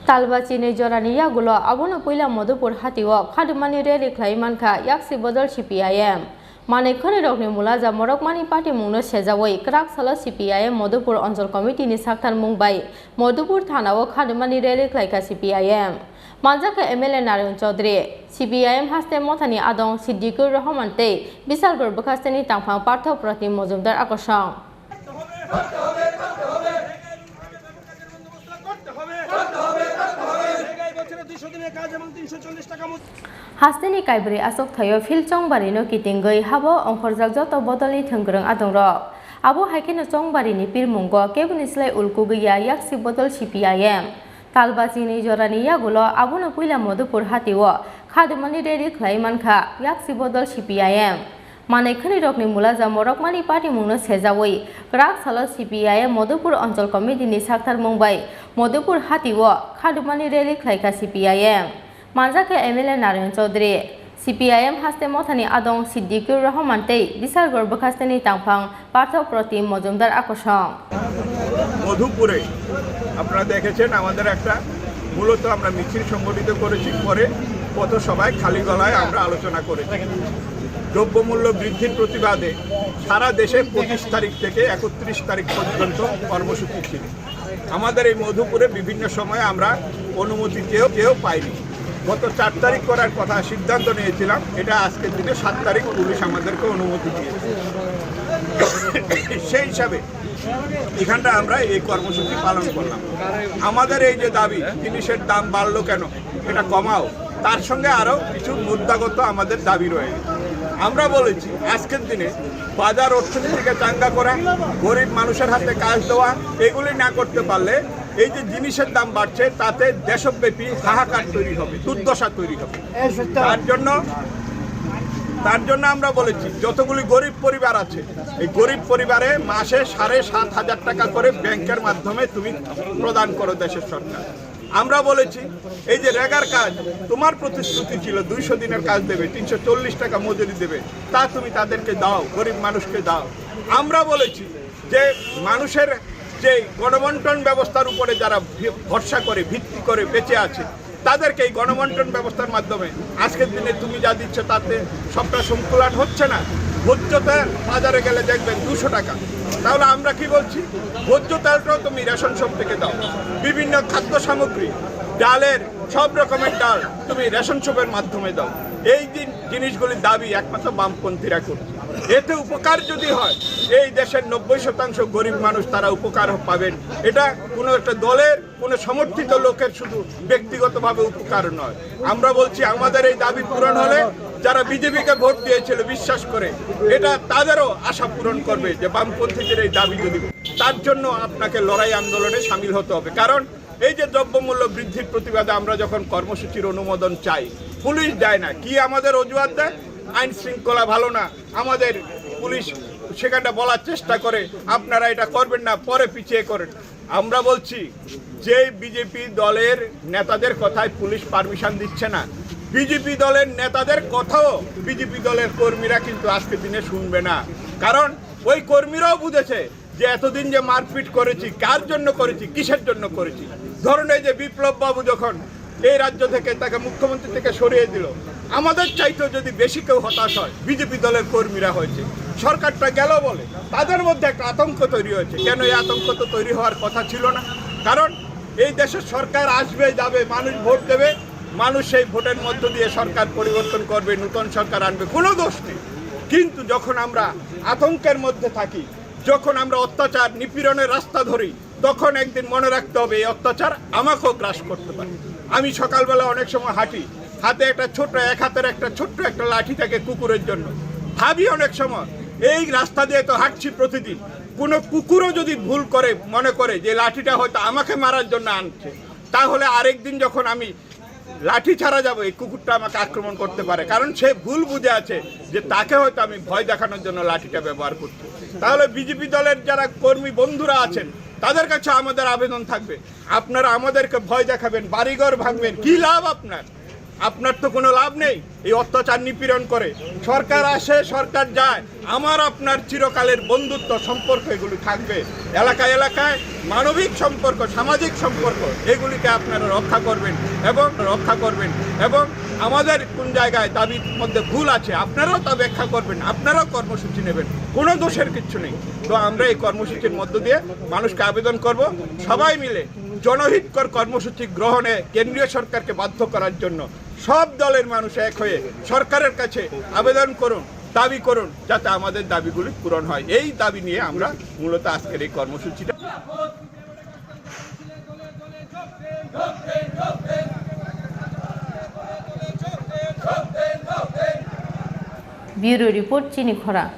Talbachinwi Jorani Yakulo abono puila Madhupur Hatio Khadumani rally Khlaiwi Mankha Yaksi Bodol CPIM Mane khoni rokni mulaja morokmani party mungno sejawai krak sala CPIM Madhupur Anjal Committee ni saktan mungbai Madhupur thanao Khadumani rally Khlaika CPIM Manjaka MLA Narayana Chaudhary CPIM haste mothani adong Siddiqur Rahman te Bisalgor Bakastani tangphang Partho Pratim Mojumdar akosang Hasteni kaibri asok thayo phil chongbari no kitingoi habo ongkhorjak joto bodolni thonggrang adongrok abo haikeno chongbari ni pirmungo kebuni slai ulkugiya yaksi bodol CPIM Talbachinwi Jorani Yakulo abono puila Madhupur Hatio Khadumani rally Khlaiwi Mankha yaksi bodol CPIM Mane khoni rokni mulaja morokmani party mungno sejawai krak sala CPIM Madhupur Anjal Committee ni saktar mungbai Madhupur Hatio Khadumani rally Khlaika CPIM Manjaka MLA Narayana Chaudhary CPIM haste mothani adong Siddiqur Rahman te Bisalgor Bakastani tangphang Partho Pratim Mojumdar akosang মধুপুরে আপনারা দেখেছেন আমাদের একটা মূলত আমরা মিছিল সংগঠিত করেছি পরে পথ সভায় খালি গলায় আমরা আলোচনা করেছি দ্রব্যমূল্য বৃদ্ধির প্রতিবাদে সারা দেশে 25 তারিখ থেকে 31 তারিখ পর্যন্ত কর্মসূচি ছিল আমাদের এই মধুপুরে বিভিন্ন সময়ে আমরা অনুমতি কেউ পাইনি গত 4 তারিখ করার কথা সিদ্ধান্ত নিয়েছিলাম এটা আজকের দিনে 7 তারিখ পুলিশ আমাদেরকে অনুমতি দিয়েছে সেই হিসাবে এখানটা আমরা এই কর্মসূচি পালন করলাম আমাদের এই যে দাবি জিনিসের দাম বাড়লো কেন এটা কমাও তার সঙ্গে আরো কিছু মুদ্রাগত আমাদের দাবি রয়েছে আমরা বলেছি আজকের দিনে বাজার অর্থনীতিকে চাঙ্গা করা গরিব মানুষের হাতে কাজ দেওয়া এগুলি না করতে পারলে এই যে জিনিসের দাম বাড়ছে তাতে দেশব্যাপী হাহাকার তৈরি হবে দুর্দশা তৈরি হবে তার জন্য আমরা বলেছি যতগুলি গরিব পরিবার আছে এই গরিব পরিবারে মাসে 7,500 টাকা করে ব্যাংকের মাধ্যমে তুমি প্রদান করো দেশের সরকার আমরা বলেছি এই যে রেগার কাজ তোমার প্রতিশ্রুতি ছিল 200 দিনের কাজ দেবে 340 টাকা মজুরি দেবে তা তুমি তাদেরকে দাও গরিব মানুষকে দাও আমরা বলেছি যে মানুষের যে গণবন্টন ব্যবস্থার উপরে যারা ভরসা করে ভিত্তি করে বেঁচে আছে তাদেরকে এই গণবন্টন ব্যবস্থার মাধ্যমে আজকের দিনে তুমি যা দিচ্ছ তাতে সবটা সংকুলান হচ্ছে না ভোজ্য তেল বাজারে গেলে দেখবেন 200 টাকা তাহলে আমরা কি বলছি ভোজ্য তেলটাও তুমি রেশন শপ থেকে দাও বিভিন্ন খাদ্য সামগ্রী ডালের সব রকমের ডাল তুমি রেশন শপের মাধ্যমে দাও এই জিনিসগুলির দাবি একমাত্র বামপন্থীরা করছে এতে উপকার যদি হয় এই দেশের 90% গরিব মানুষ তারা উপকার পাবেন এটা কোনো একটা দলের কোনো সমর্থিত লোকের শুধু ব্যক্তিগতভাবে উপকার নয় আমরা বলছি আমাদের এই দাবি পূরণ হলে যারা বিজেপিকে ভোট দিয়েছিল বিশ্বাস করে এটা তাদেরও আশা পূরণ করবে যে বামপন্থীদের এই দাবি যদি তার জন্য আপনাকে লড়াই আন্দোলনে সামিল হতে হবে কারণ এই যে দ্রব্যমূল্য বৃদ্ধির প্রতিবাদে আমরা যখন কর্মসূচির অনুমোদন চাই পুলিশ দেয় না কি আমাদের অজুহাত দেয় আইন শৃঙ্খলা ভালো না আমাদের পুলিশ সেখানটা বলার চেষ্টা করে আপনারা এটা করবেন না পরে পিছিয়ে করেন আমরা বলছি যে বিজেপি দলের নেতাদের কথায় পুলিশ পারমিশন দিচ্ছে না বিজেপি দলের নেতাদের কথাও বিজেপি দলের কর্মীরা কিন্তু আজকের দিনে শুনবে না কারণ ওই কর্মীরাও বুঝেছে যে এতদিন যে মারপিট করেছি কার জন্য করেছি কিসের জন্য করেছি ধরুন এই যে বিপ্লব বাবু যখন এই রাজ্য থেকে তাকে মুখ্যমন্ত্রী থেকে সরিয়ে দিল আমাদের চাইতেও যদি বেশি কেউ হতাশ হয় বিজেপি দলের কর্মীরা হয়েছে সরকারটা গেল বলে তাদের মধ্যে একটা আতঙ্ক তৈরি হয়েছে কেন এই আতঙ্ক তো তৈরি হওয়ার কথা ছিল না কারণ এই দেশের সরকার আসবে যাবে মানুষ ভোট দেবে মানুষ সেই ভোটের মধ্য দিয়ে সরকার পরিবর্তন করবে নতুন সরকার আনবে কোনো দোষ নেই কিন্তু যখন আমরা আতঙ্কের মধ্যে থাকি যখন আমরা অত্যাচার নিপীড়নের রাস্তা ধরি তখন একদিন মনে রাখতে হবে এই অত্যাচার আমাকেও গ্রাস করতে পারে আমি সকালবেলা অনেক সময় হাঁটি হাতে একটা ছোট্ট এক হাতের একটা ছোট্ট একটা লাঠি থাকে কুকুরের জন্য ভাবি অনেক সময় এই রাস্তা দিয়ে তো হাঁটছি প্রতিদিন কোনো কুকুরও যদি ভুল করে মনে করে যে লাঠিটা হয়তো আমাকে মারার জন্য আনছে তাহলে আরেকদিন যখন আমি লাঠি ছাড়া যাবো এই কুকুরটা আমাকে আক্রমণ করতে পারে কারণ সে ভুল বুঝে আছে যে তাকে হয়তো আমি ভয় দেখানোর জন্য লাঠিটা ব্যবহার করছি তাহলে বিজেপি দলের যারা কর্মী বন্ধুরা আছেন তাদের কাছে আমাদের আবেদন থাকবে আপনারা আমাদেরকে ভয় দেখাবেন বাড়িঘর ভাঙবেন কি লাভ আপনার আপনার তো কোনো লাভ নেই এই অত্যাচার নিপীড়ন করে। সরকার আসে সরকার যায়, আমার আপনার চিরকালের বন্ধুত্ব সম্পর্ক এগুলি থাকবে। এলাকায় এলাকায় মানবিক সম্পর্ক, সামাজিক সম্পর্ক এগুলিকে আপনারা রক্ষা করবেন এবং আমাদের কোন জায়গায় দাবির মধ্যে ভুল আছে আপনারাও তা ব্যাখ্যা করবেন, আপনারাও কর্মসূচি নেবেন, কোনো দোষের কিচ্ছু নেই। তো আমরা এই কর্মসূচির মধ্য দিয়ে মানুষকে আবেদন করব সবাই মিলে জনহিতকর কর্মসূচি গ্রহণে কেন্দ্রীয় সরকারকে বাধ্য করার জন্য সব দলের মানুষ এক হয়ে সরকারের কাছে আবেদন করুন, দাবি করুন যাতে আমাদের দাবিগুলি পূরণ হয়। এই দাবি নিয়ে আমরা মূলত আজকের এই কর্মসূচিটা। ব্যুরো রিপোর্ট চিনি খোরাং।